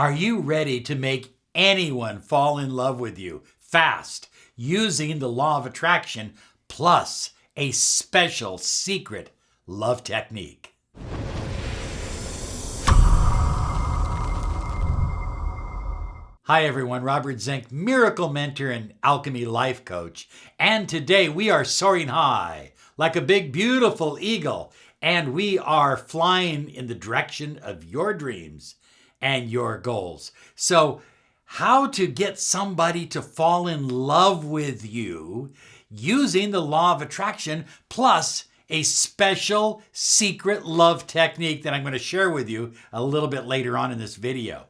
Are you ready to make anyone fall in love with you fast using the law of attraction plus a special secret love technique? Hi everyone, Robert Zink, miracle mentor and alchemy life coach. And today we are soaring high like a big beautiful eagle, and we are flying in the direction of your dreams and your goals. So how to get somebody to fall in love with you using the law of attraction plus a special secret love technique that I'm going to share with you a little bit later on in this video.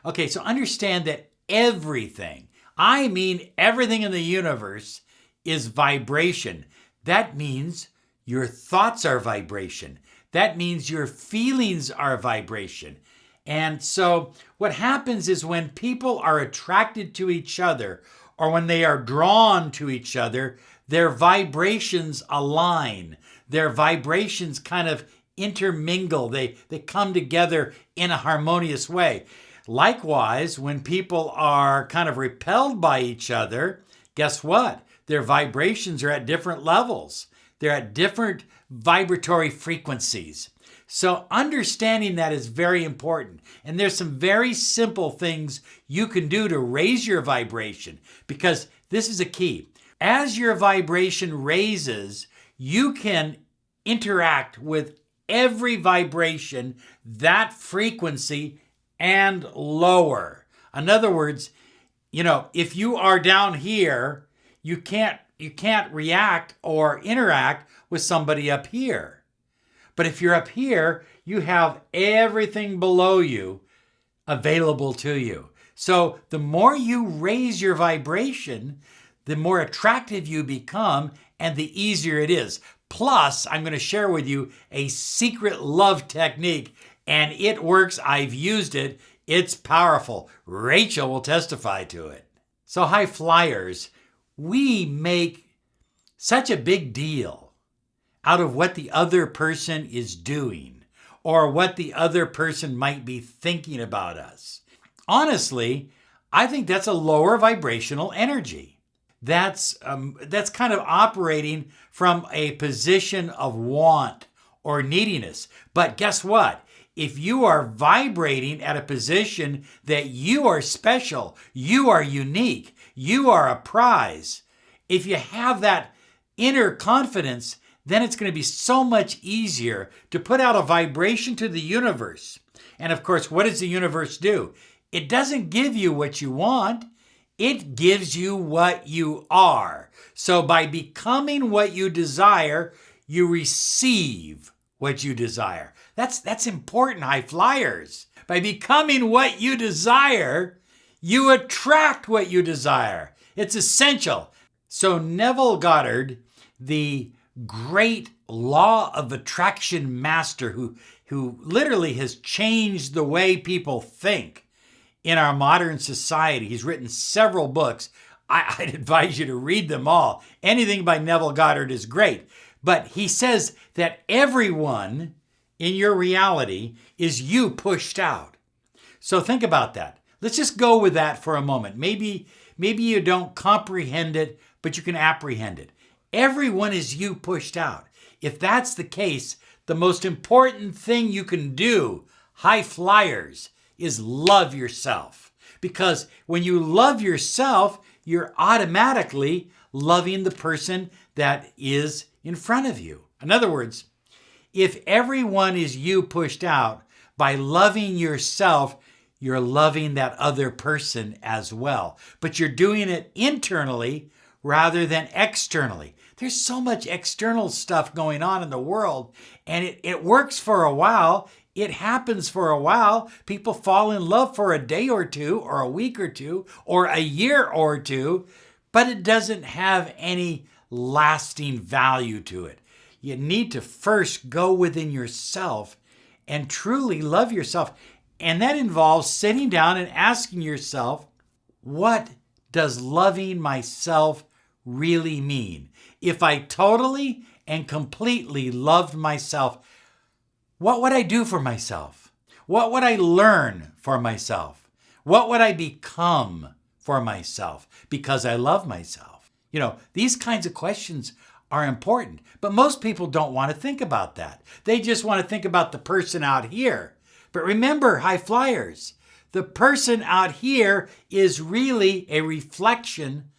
Okay, so understand that everything, I mean everything in the universe, is vibration. That means your thoughts are vibration. That means your feelings are vibration. And so what happens is when people are attracted to each other or when they are drawn to each other, their vibrations align. Their vibrations kind of intermingle. They come together in a harmonious way. Likewise, when people are kind of repelled by each other, guess what? Their vibrations are at different levels. They're at different vibratory frequencies. So understanding that is very important. And there's some very simple things you can do to raise your vibration, because this is a key. As your vibration raises, you can interact with every vibration, that frequency, and lower. In other words, if you are down here, you can't react or interact with somebody up here. But if you're up here, you have everything below you available to you. So the more you raise your vibration, the more attractive you become and the easier it is. Plus, I'm going to share with you a secret love technique, and it works. I've used it. It's powerful. Rachel will testify to it. So high flyers, we make such a big deal out of what the other person is doing or what the other person might be thinking about us. Honestly, I think that's a lower vibrational energy. That's kind of operating from a position of want or neediness. But guess what? If you are vibrating at a position that you are special, you are unique, you are a prize, if you have that inner confidence, then it's going to be so much easier to put out a vibration to the universe. And of course, what does the universe do? It doesn't give you what you want. It gives you what you are. So by becoming what you desire, you receive what you desire. That's important, high flyers. By becoming what you desire, you attract what you desire. It's essential. So Neville Goddard, the great law of attraction master who literally has changed the way people think in our modern society. He's written several books. I'd advise you to read them all. Anything by Neville Goddard is great. But he says that everyone in your reality is you pushed out. So think about that. Let's just go with that for a moment. Maybe you don't comprehend it, but you can apprehend it. Everyone is you pushed out. If that's the case, the most important thing you can do, high flyers, is love yourself. Because when you love yourself, you're automatically loving the person that is in front of you. In other words, if everyone is you pushed out, by loving yourself, you're loving that other person as well. But you're doing it internally rather than externally. There's so much external stuff going on in the world, and it works for a while. It happens for a while. People fall in love for a day or two, or a week or two, or a year or two, but it doesn't have any lasting value to it. You need to first go within yourself and truly love yourself. And that involves sitting down and asking yourself, what does loving myself really mean? If I totally and completely loved myself, what would I do for myself? What would I learn for myself? What would I become for myself because I love myself? These kinds of questions are important, but most people don't want to think about that. They just want to think about the person out here. But remember, high flyers, the person out here is really a reflection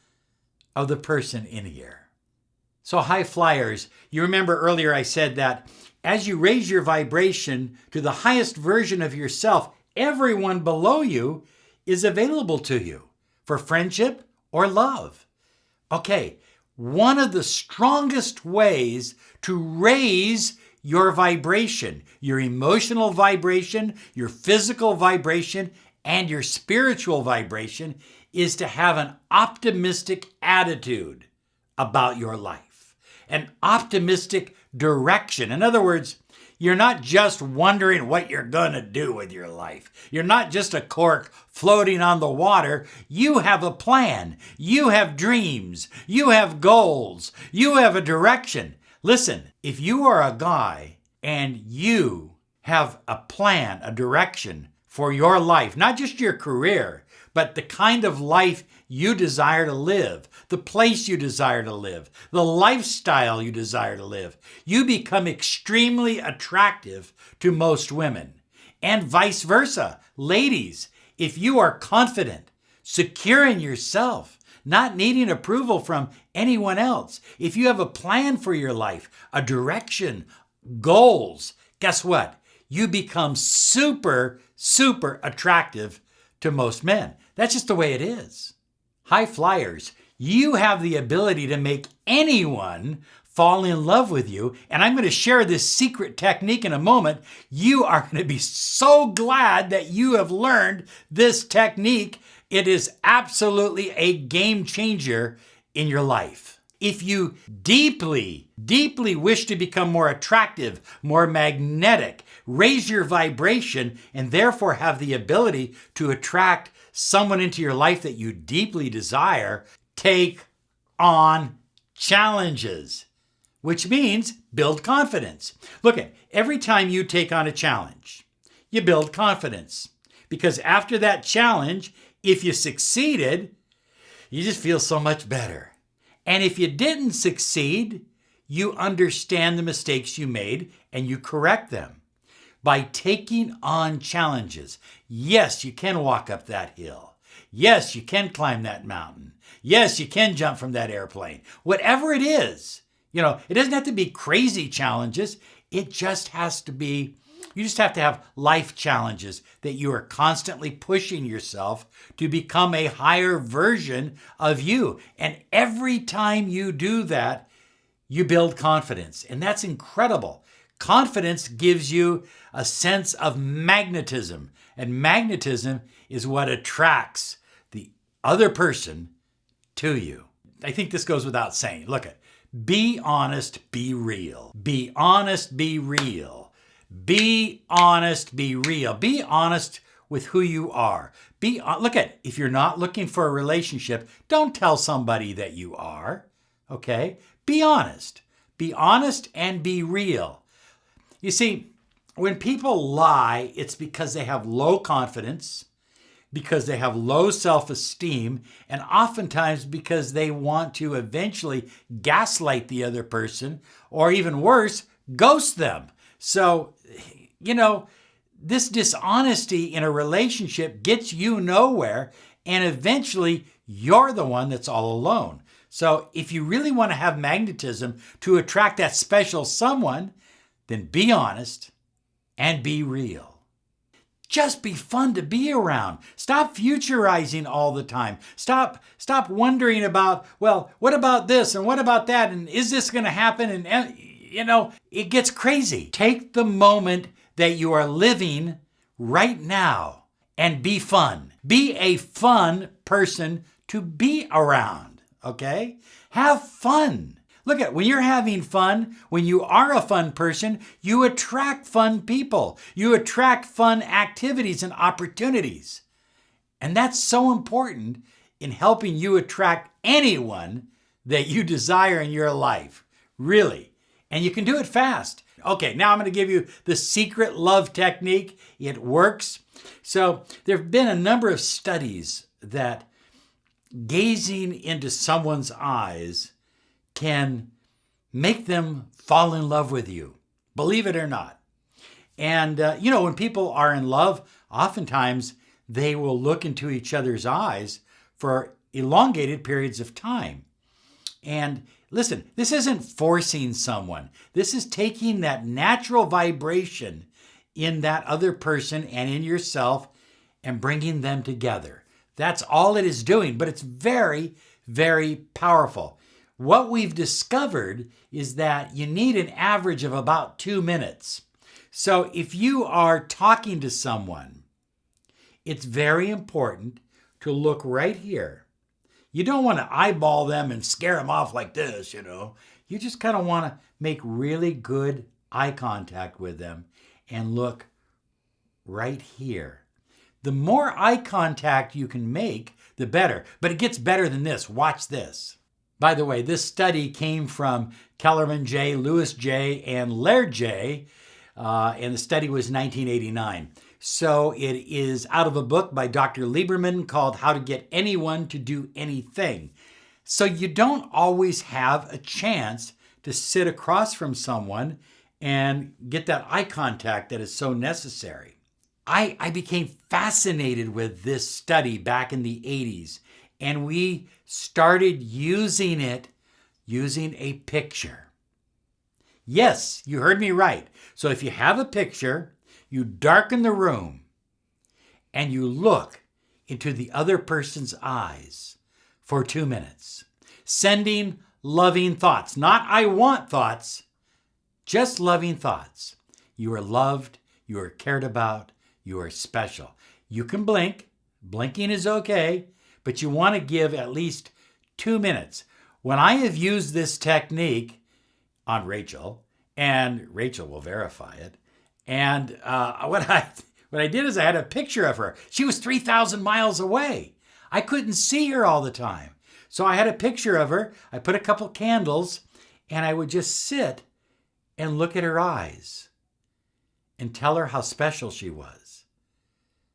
of the person in here. So high flyers, you remember earlier I said that as you raise your vibration to the highest version of yourself, everyone below you is available to you for friendship or love. Okay, one of the strongest ways to raise your vibration, your emotional vibration, your physical vibration, and your spiritual vibration is to have an optimistic attitude about your life, an optimistic direction. In other words, you're not just wondering what you're going to do with your life. You're not just a cork floating on the water. You have a plan. You have dreams. You have goals. You have a direction. Listen, if you are a guy and you have a plan, a direction for your life, not just your career, but the kind of life you desire to live, the place you desire to live, the lifestyle you desire to live, you become extremely attractive to most women. And vice versa. Ladies, if you are confident, secure in yourself, not needing approval from anyone else, if you have a plan for your life, a direction, goals, guess what? You become super, super attractive to most men. That's just the way it is. High flyers, you have the ability to make anyone fall in love with you. And I'm going to share this secret technique in a moment. You are going to be so glad that you have learned this technique. It is absolutely a game changer in your life. If you deeply, deeply wish to become more attractive, more magnetic, raise your vibration, and therefore have the ability to attract someone into your life that you deeply desire, take on challenges, which means build confidence. Look, every time you take on a challenge, you build confidence. Because after that challenge, if you succeeded, you just feel so much better. And if you didn't succeed, you understand the mistakes you made and you correct them. By taking on challenges, yes, you can walk up that hill. Yes, you can climb that mountain. Yes, you can jump from that airplane. Whatever it is, it doesn't have to be crazy challenges. It just has to be, you just have to have life challenges that you are constantly pushing yourself to become a higher version of you. And every time you do that, you build confidence. And that's incredible. Confidence gives you a sense of magnetism. And magnetism is what attracts the other person to you. I think this goes without saying. Look, be honest, be real. Be honest, be real. Be honest, be real. Be honest with who you are. If you're not looking for a relationship, don't tell somebody that you are. Okay? Be honest. Be honest and be real. You see, when people lie, it's because they have low confidence, because they have low self-esteem, and oftentimes because they want to eventually gaslight the other person, or even worse, ghost them. So, this dishonesty in a relationship gets you nowhere, and eventually you're the one that's all alone. So if you really want to have magnetism to attract that special someone, then be honest and be real. Just be fun to be around. Stop futurizing all the time. Stop wondering about, well, what about this and what about that? And is this going to happen? And it gets crazy. Take the moment that you are living right now and be fun. Be a fun person to be around, okay? Have fun. Look when you're having fun, when you are a fun person, you attract fun people. You attract fun activities and opportunities. And that's so important in helping you attract anyone that you desire in your life. Really. And you can do it fast. Okay, now I'm going to give you the secret love technique. It works. So there have been a number of studies that gazing into someone's eyes can make them fall in love with you, believe it or not. And, when people are in love, oftentimes they will look into each other's eyes for elongated periods of time. And listen, this isn't forcing someone. This is taking that natural vibration in that other person and in yourself and bringing them together. That's all it is doing, but it's very, very powerful. What we've discovered is that you need an average of about 2 minutes. So if you are talking to someone, it's very important to look right here. You don't want to eyeball them and scare them off like this, You just kind of want to make really good eye contact with them and look right here. The more eye contact you can make, the better. But it gets better than this. Watch this. By the way, this study came from Kellerman J, Lewis J, and Laird J, and the study was 1989. So it is out of a book by Dr. Lieberman called How to Get Anyone to Do Anything. So you don't always have a chance to sit across from someone and get that eye contact that is so necessary. I became fascinated with this study back in the 80s, and we started using it using a picture. Yes, you heard me right. So if you have a picture, you darken the room and you look into the other person's eyes for 2 minutes, sending loving thoughts, not I want thoughts, just loving thoughts. You are loved, you are cared about, you are special. You can blink. Blinking is okay, but you want to give at least 2 minutes. When I have used this technique on Rachel, and Rachel will verify it, and what I did is I had a picture of her. She was 3,000 miles away. I couldn't see her all the time. So I had a picture of her. I put a couple candles, and I would just sit and look at her eyes and tell her how special she was,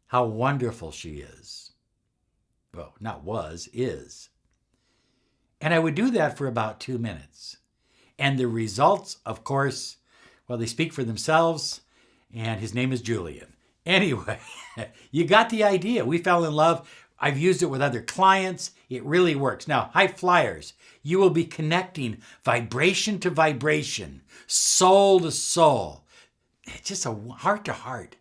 how wonderful she is. Well, not was, is. And I would do that for about 2 minutes. And the results, of course, well, they speak for themselves, and his name is Julian. Anyway, you got the idea. We fell in love. I've used it with other clients. It really works. Now, high flyers, you will be connecting vibration to vibration, soul to soul. It's just a heart to heart.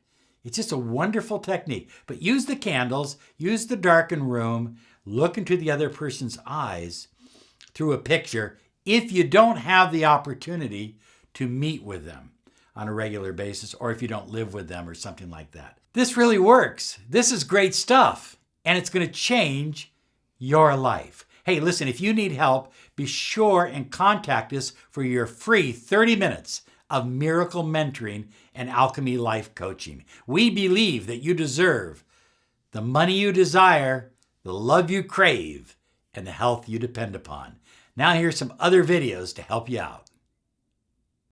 It's just a wonderful technique. But use the candles, use the darkened room, look into the other person's eyes through a picture if you don't have the opportunity to meet with them on a regular basis, or if you don't live with them or something like that. This really works. This is great stuff, and it's going to change your life. Hey, listen, if you need help, be sure and contact us for your free 30 minutes of miracle mentoring and alchemy life coaching. We believe that you deserve the money you desire, the love you crave, and the health you depend upon. Now here's some other videos to help you out.